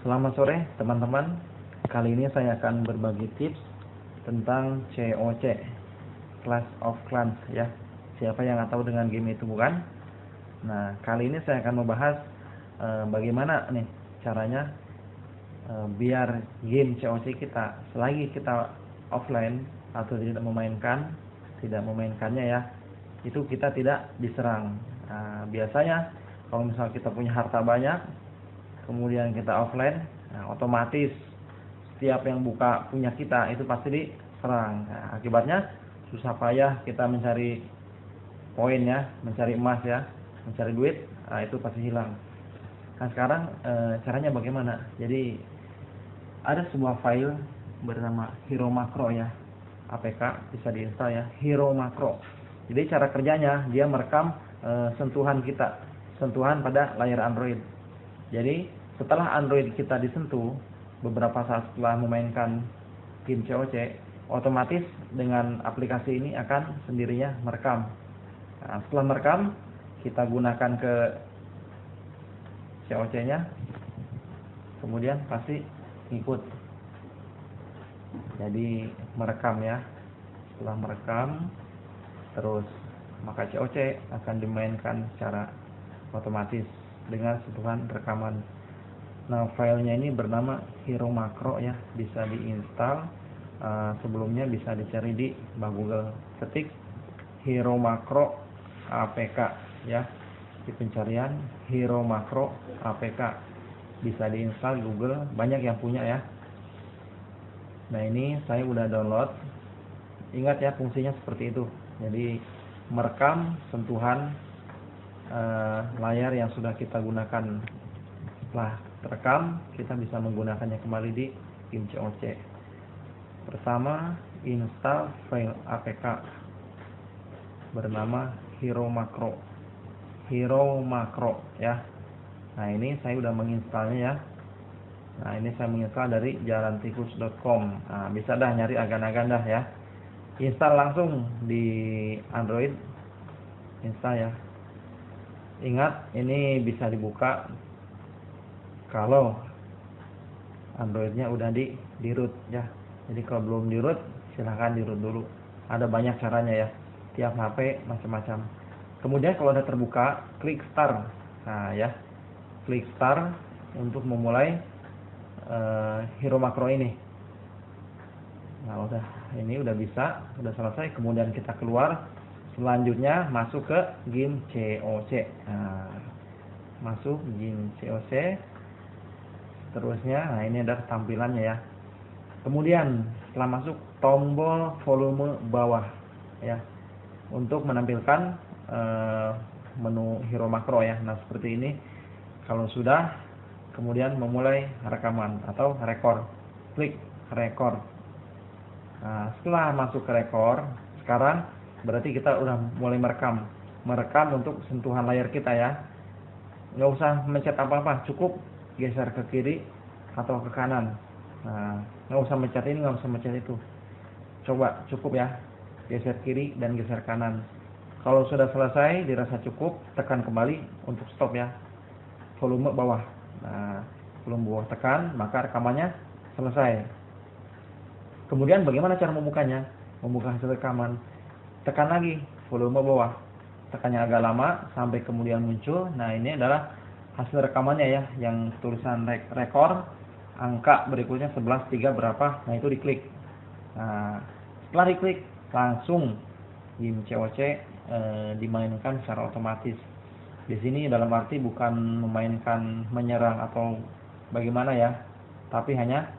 Selamat sore teman-teman. Kali ini saya akan berbagi tips tentang COC, Clash of Clans ya. Siapa yang nggak tahu dengan game itu, bukan? Nah, kali ini saya akan membahas bagaimana nih caranya biar game COC kita selagi kita offline atau tidak memainkannya ya, itu kita tidak diserang. Nah, biasanya kalau misalnya kita punya harta banyak, kemudian kita offline, nah, otomatis setiap yang buka punya kita itu pasti diserang. Nah, akibatnya susah payah kita mencari poin ya, mencari emas ya, mencari duit, nah, itu pasti hilang. Nah, sekarang caranya bagaimana? Jadi ada sebuah file bernama Hero Macro ya, APK, bisa diinstal ya, Hero Macro. Jadi cara kerjanya dia merekam sentuhan kita, sentuhan pada layar Android. Jadi setelah Android kita disentuh beberapa saat setelah memainkan game COC, otomatis dengan aplikasi ini akan sendirinya merekam. Nah, setelah merekam, kita gunakan ke COC-nya, kemudian pasti ikut. Jadi merekam ya. Setelah merekam, terus maka COC akan dimainkan secara otomatis dengan sentuhan rekaman. Nah, filenya ini bernama Hero Macro ya, bisa diinstal. Sebelumnya bisa dicari di Google, ketik Hero Macro APK ya, di pencarian Hero Macro APK, bisa diinstal Google, banyak yang punya ya. Nah, ini saya udah download. Ingat ya, fungsinya seperti itu. Jadi merekam sentuhan layar yang sudah kita gunakan. Setelah terekam, kita bisa menggunakannya kembali di game COC. Pertama, install file APK bernama Hero Macro. Hero Macro ya. Nah, ini saya udah menginstalnya ya. Nah, ini saya menginstal dari jalantikus.com. Nah, bisa dah nyari agan-agan dah ya. Install langsung di Android. Install ya. Ingat, ini bisa dibuka kalau Androidnya udah di root ya. Jadi kalau belum di root, silahkan di root dulu. Ada banyak caranya ya, tiap HP macam-macam. Kemudian kalau udah terbuka, klik start. Nah ya, klik start untuk memulai Hero Macro ini. Nah, ini udah bisa, udah selesai. Kemudian kita keluar. Selanjutnya masuk ke game COC. Nah, masuk game COC. Terusnya, nah ini ada tampilannya ya. Kemudian setelah masuk, tombol volume bawah ya, untuk menampilkan menu Hero Macro ya. Nah, seperti ini. Kalau sudah, kemudian memulai rekaman atau record, klik record. Nah, setelah masuk ke record, sekarang berarti kita udah mulai merekam untuk sentuhan layar kita ya. Nggak usah mencet apa-apa, cukup geser ke kiri atau ke kanan. Nah, nggak usah mencet ini, nggak usah mencet itu. Coba, cukup ya, geser kiri dan geser kanan. Kalau sudah selesai dirasa cukup, tekan kembali untuk stop ya, volume bawah. Nah, volume bawah tekan, maka rekamannya selesai. Kemudian bagaimana cara membukanya? Membuka hasil rekaman, tekan lagi volume bawah, tekannya agak lama sampai kemudian muncul. Nah, ini adalah hasil rekamannya ya, yang tulisan record, angka berikutnya 11.3 berapa. Nah, itu diklik. Nah, setelah diklik, langsung game COC dimainkan secara otomatis. Di sini dalam arti bukan memainkan menyerang atau bagaimana ya, tapi hanya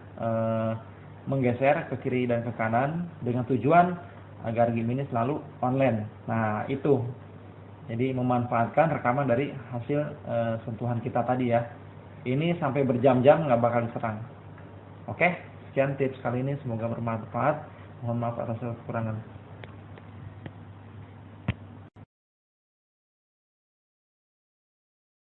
menggeser ke kiri dan ke kanan dengan tujuan agar game ini selalu online. Nah, itu. Jadi memanfaatkan rekaman dari hasil sentuhan kita tadi ya. Ini sampai berjam-jam nggak bakal diserang. Oke, sekian tips kali ini, semoga bermanfaat. Mohon maaf atas kekurangan.